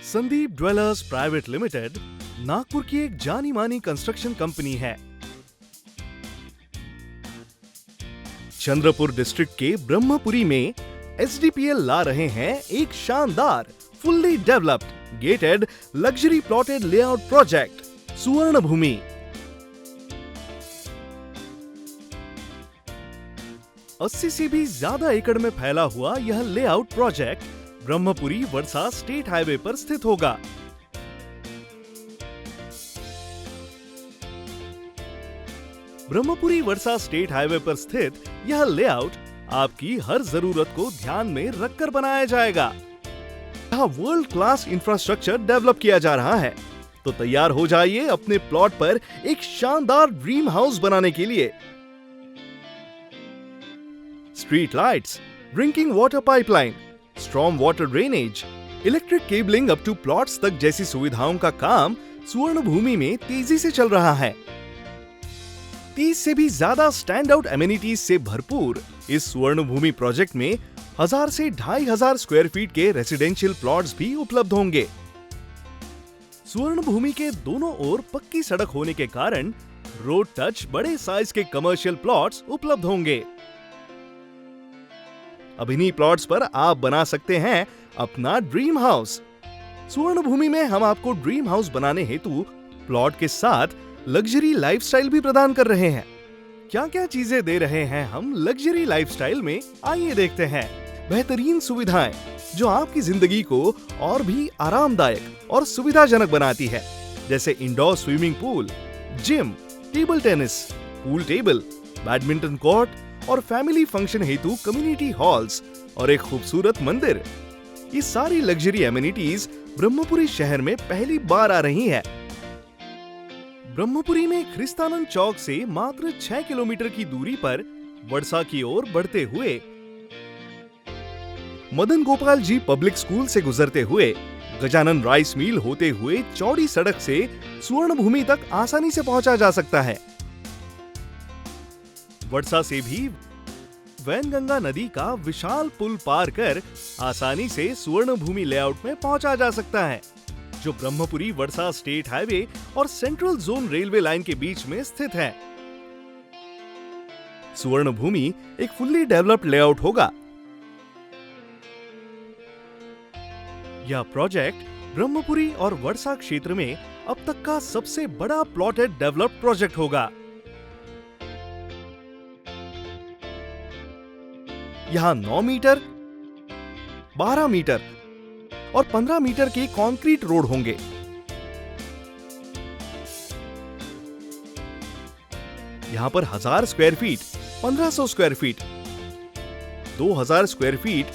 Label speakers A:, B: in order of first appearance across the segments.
A: Sandeep dwellers private limited Nagpur की एक जानी मानी कंस्ट्रक्शन कंपनी है। चंद्रपुर डिस्ट्रिक्ट के ब्रह्मपुरी में एसडीपीएल ला रहे हैं एक शानदार fully developed gated luxury plotted layout project सुवर्ण भूमि। अस्सी से भी ज्यादा एकड़ में फैला हुआ यह लेआउट प्रोजेक्ट ब्रह्मपुरी वर्सा स्टेट हाईवे पर स्थित होगा। ब्रह्मपुरी वर्सा स्टेट हाईवे पर स्थित यह लेआउट आपकी हर जरूरत को ध्यान में रखकर बनाया जाएगा। यहाँ वर्ल्ड क्लास इंफ्रास्ट्रक्चर डेवलप किया जा रहा है, तो तैयार हो जाइए अपने प्लॉट पर एक शानदार ड्रीम हाउस बनाने के लिए। Street lights, drinking water pipeline, strong water drainage, electric cabling up to plots तक जैसी सुविधाओं का काम सुवर्ण भूमि में तेजी से चल रहा है। 30 से भी ज्यादा स्टैंड आउट एमिनिटीज से भरपूर इस सुवर्ण भूमि प्रोजेक्ट में 1000 से 2500 स्क्वायर फीट के रेसिडेंशियल प्लॉट्स भी उपलब्ध होंगे। सुवर्ण भूमि के दोनों ओर पक्की सड़क होने के कारण रोड टच बड़े साइज के कमर्शियल प्लॉट्स उपलब्ध होंगे। अब इन्हीं प्लॉट्स पर आप बना सकते हैं अपना ड्रीम हाउस। सुवर्ण भूमि में हम आपको ड्रीम हाउस बनाने हेतु प्लॉट के साथ लग्जरी लाइफस्टाइल भी प्रदान कर रहे हैं। क्या क्या चीजें दे रहे हैं हम लग्जरी लाइफस्टाइल में, आइए देखते हैं। बेहतरीन सुविधाएं जो आपकी जिंदगी को और भी आरामदायक और सुविधाजनक बनाती है, जैसे indoor swimming pool, gym, table tennis, pool table, badminton court और फैमिली फंक्शन हेतु कम्युनिटी हॉल्स और एक खूबसूरत मंदिर। ये सारी लग्जरी एमिनिटीज ब्रह्मपुरी शहर में पहली बार आ रही है। ब्रह्मपुरी में ख्रिस्तानंद चौक से मात्र 6 किलोमीटर की दूरी पर वर्सा की ओर बढ़ते हुए मदन गोपाल जी पब्लिक स्कूल से गुजरते हुए गजानन राइस मिल होते हुए चौड़ी सड़क से सुवर्ण भूमि तक आसानी से पहुंचा जा सकता है। वर्सा से भी वैनगंगा नदी का विशाल पुल पार कर आसानी से सुवर्ण भूमि लेआउट में पहुंचा जा सकता है, जो ब्रह्मपुरी वर्सा स्टेट हाईवे और सेंट्रल जोन रेलवे लाइन के बीच में स्थित है। सुवर्ण भूमि एक फुल्ली डेवलप्ड लेआउट होगा। यह प्रोजेक्ट ब्रह्मपुरी और वर्सा क्षेत्र में अब तक का सबसे बड़ा प्लॉटेड डेवलप्ड प्रोजेक्ट होगा। यहाँ 9 मीटर, 12 मीटर और 15 मीटर के कंक्रीट रोड होंगे। यहाँ पर 1000 square feet, 1500 square feet, 2000 square feet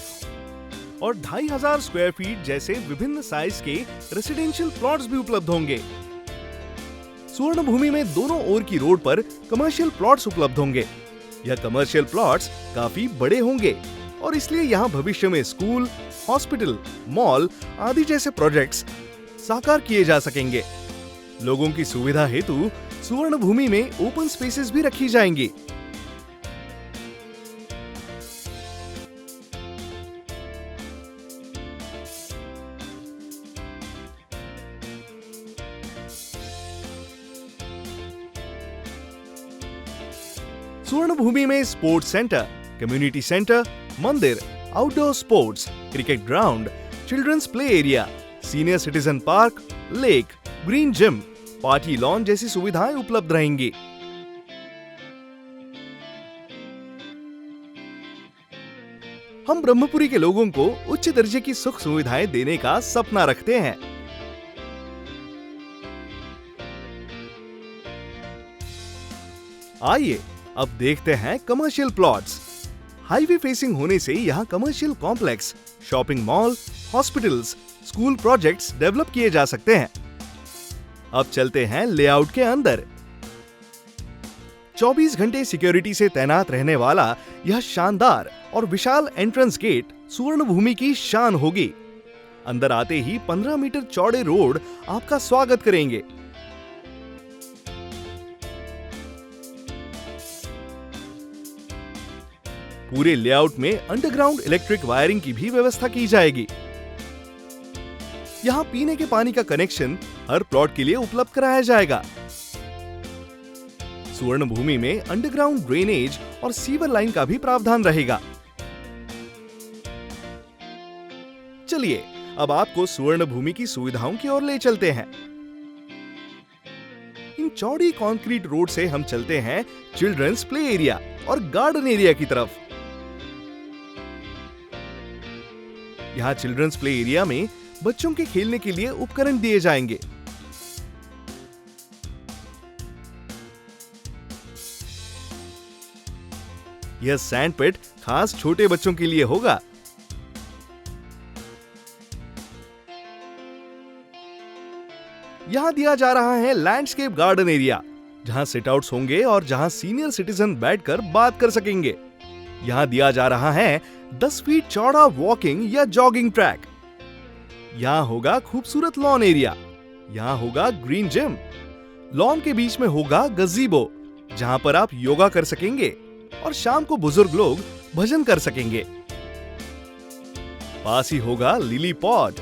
A: और 2500 स्क्वायर फीट जैसे विभिन्न साइज के रेसिडेंशियल प्लॉट्स भी उपलब्ध होंगे। सुवर्ण भूमि में दोनों ओर की रोड पर कमर्शियल प्लॉट्स उपलब्ध होंगे। यह कमर्शियल प्लॉट्स काफी बड़े होंगे और इसलिए यहाँ भविष्य में स्कूल, हॉस्पिटल, मॉल आदि जैसे प्रोजेक्ट्स साकार किए जा सकेंगे। लोगों की सुविधा हेतु सुवर्ण भूमि में ओपन स्पेसेस भी रखी जाएंगी। सुवर्ण भूमि में स्पोर्ट्स सेंटर, कम्युनिटी सेंटर, मंदिर, outdoor sports, cricket ground, children's play area, senior citizen park, lake, green gym, party lawn जैसी सुविधाएं उपलब्ध रहेंगी। हम ब्रह्मपुरी के लोगों को उच्च दर्जे की सुख सुविधाएं देने का सपना रखते हैं। आइए अब देखते हैं कमर्शियल प्लॉट्स। हाईवे फेसिंग होने से यहाँ commercial complex, shopping mall, hospitals, school projects develop किए जा सकते हैं। अब चलते हैं लेआउट के अंदर। 24 घंटे सिक्योरिटी से तैनात रहने वाला यह शानदार और विशाल एंट्रेंस गेट सुवर्ण भूमि की शान होगी। अंदर आते ही 15 मीटर चौड़े रोड आपका स्वागत करेंगे। पूरे लेआउट में अंडरग्राउंड इलेक्ट्रिक वायरिंग की भी व्यवस्था की जाएगी। यहाँ पीने के पानी का कनेक्शन हर प्लॉट के लिए उपलब्ध कराया जाएगा। सुवर्ण भूमि में अंडरग्राउंड ड्रेनेज और सीवर लाइन का भी प्रावधान रहेगा। चलिए अब आपको सुवर्ण भूमि की सुविधाओं की ओर ले चलते हैं। इन चौड़ी कंक्रीट रोड से हम चलते हैं चिल्ड्रंस प्ले एरिया और गार्डन एरिया की तरफ। यहाँ चिल्ड्रंस प्ले एरिया में बच्चों के खेलने के लिए उपकरण दिए जाएंगे। यह सैंड पिट खास छोटे बच्चों के लिए होगा। यहां दिया जा रहा है लैंडस्केप गार्डन एरिया, जहां सिट आउट्स होंगे और जहां सीनियर सिटीजन बैठकर बात कर सकेंगे। यहां दिया जा रहा है 10 फीट चौड़ा वॉकिंग या जॉगिंग ट्रैक। यहां होगा खूबसूरत लॉन एरिया। यहां होगा ग्रीन जिम। लॉन के बीच में होगा गज़ीबो, जहां पर आप योगा कर सकेंगे और शाम को बुजुर्ग लोग भजन कर सकेंगे। पास ही होगा लिली पॉड।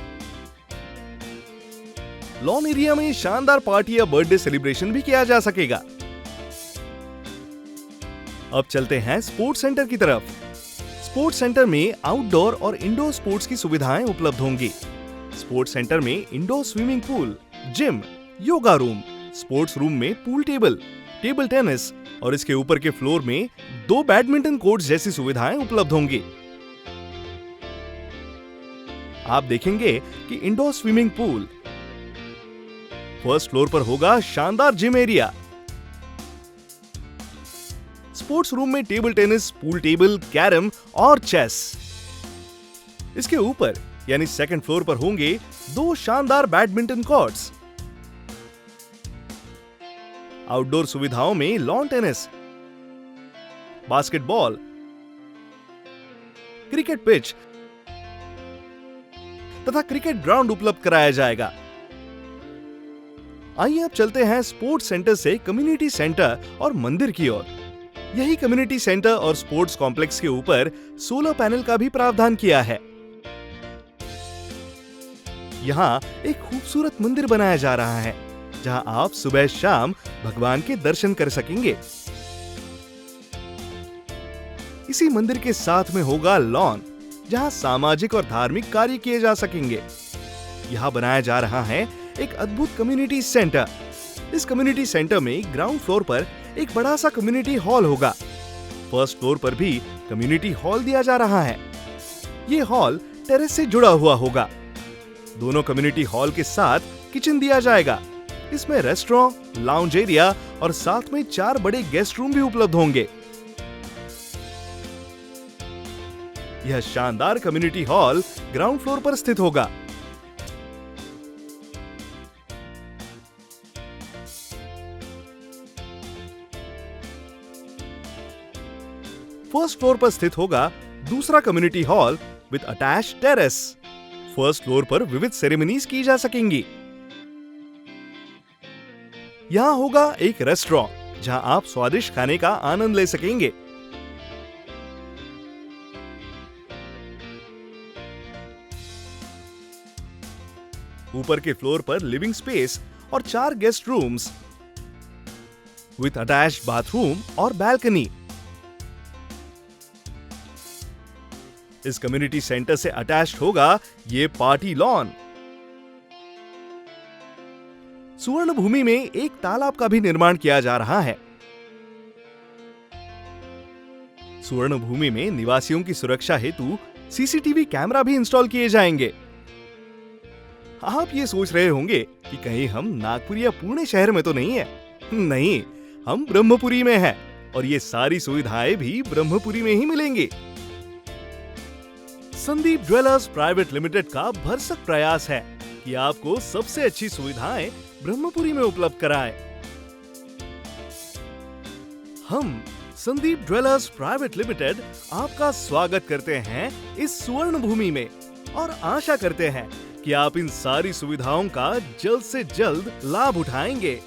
A: लॉन एरिया में शानदार पार्टी या बर्थडे सेलिब्रेशन भी किया जा सकेगा। अब चलते हैं स्पोर्ट्स सेंटर की तरफ। स्पोर्ट्स सेंटर में आउटडोर और इंडोर स्पोर्ट्स की सुविधाएं उपलब्ध होंगी। स्पोर्ट्स सेंटर में indoor swimming pool, gym, yoga room, sports room में पूल टेबल, टेबल टेनिस और इसके ऊपर के फ्लोर में 2 बैडमिंटन कोर्ट्स जैसी सुविधाएं उपलब्ध होंगी। आप देखेंगे कि indoor swimming pool, first floor पर होगा शानदार जिम एरिया। स्पोर्ट्स रूम में table tennis, pool table, carrom और चेस। इसके ऊपर यानी सेकंड फ्लोर पर होंगे 2 शानदार बैडमिंटन कोर्ट्स। आउटडोर सुविधाओं में lawn tennis, basketball, cricket pitch तथा क्रिकेट ग्राउंड उपलब्ध कराया जाएगा। आइए अब चलते हैं स्पोर्ट्स सेंटर से कम्युनिटी सेंटर और मंदिर की ओर। यही कम्युनिटी सेंटर और स्पोर्ट्स कॉम्प्लेक्स के ऊपर सोलर पैनल का भी प्रावधान किया है। यहाँ एक खूबसूरत मंदिर बनाया जा रहा है, जहां आप सुबह शाम भगवान के दर्शन कर सकेंगे। इसी मंदिर के साथ में होगा लॉन, जहां सामाजिक और धार्मिक कार्य किए जा सकेंगे। यहाँ बनाया जा रहा है एक अद्भुत कम्युनिटी सेंटर। इस कम्युनिटी सेंटर में ग्राउंड फ्लोर पर एक बड़ा सा कम्युनिटी हॉल होगा। फर्स्ट फ्लोर पर भी कम्युनिटी हॉल दिया जा रहा है। ये हॉल टेरेस से जुड़ा हुआ होगा। दोनों कम्युनिटी हॉल के साथ किचन दिया जाएगा। इसमें रेस्टोरेंट, लाउंज एरिया और साथ में 4 बड़े गेस्ट रूम भी उपलब्ध होंगे। यह शानदार कम्युनिटी हॉल ग्राउंड फ्लोर पर स्थित होगा। फर्स्ट फ्लोर पर स्थित होगा दूसरा community hall with attached terrace. First floor पर विविध सेरेमनीज की जा सकेंगी। यहां होगा एक रेस्टोरेंट, जहां आप स्वादिष्ट खाने का आनंद ले सकेंगे। ऊपर के फ्लोर पर लिविंग स्पेस और 4 guest rooms with attached bathroom और बैल्कनी। इस कम्युनिटी सेंटर से अटैच्ड होगा ये पार्टी लॉन। सुवर्ण भूमि में एक तालाब का भी निर्माण किया जा रहा है। सुवर्ण भूमि में निवासियों की सुरक्षा हेतु सीसीटीवी कैमरा भी इंस्टॉल किए जाएंगे। आप ये सोच रहे होंगे कि कहीं हम नागपुर या पुणे शहर में तो नहीं है। नहीं, हम ब्रह्मपुरी में हैं और ये सारी सुविधाएं भी ब्रह्मपुरी में ही मिलेंगी। संदीप ज्वेलर्स प्राइवेट लिमिटेड का भरसक प्रयास है कि आपको सबसे अच्छी सुविधाएं ब्रह्मपुरी में उपलब्ध कराएं। हम संदीप ज्वेलर्स प्राइवेट लिमिटेड आपका स्वागत करते हैं इस सुवर्ण भूमि में और आशा करते हैं कि आप इन सारी सुविधाओं का जल्द से जल्द लाभ उठाएंगे।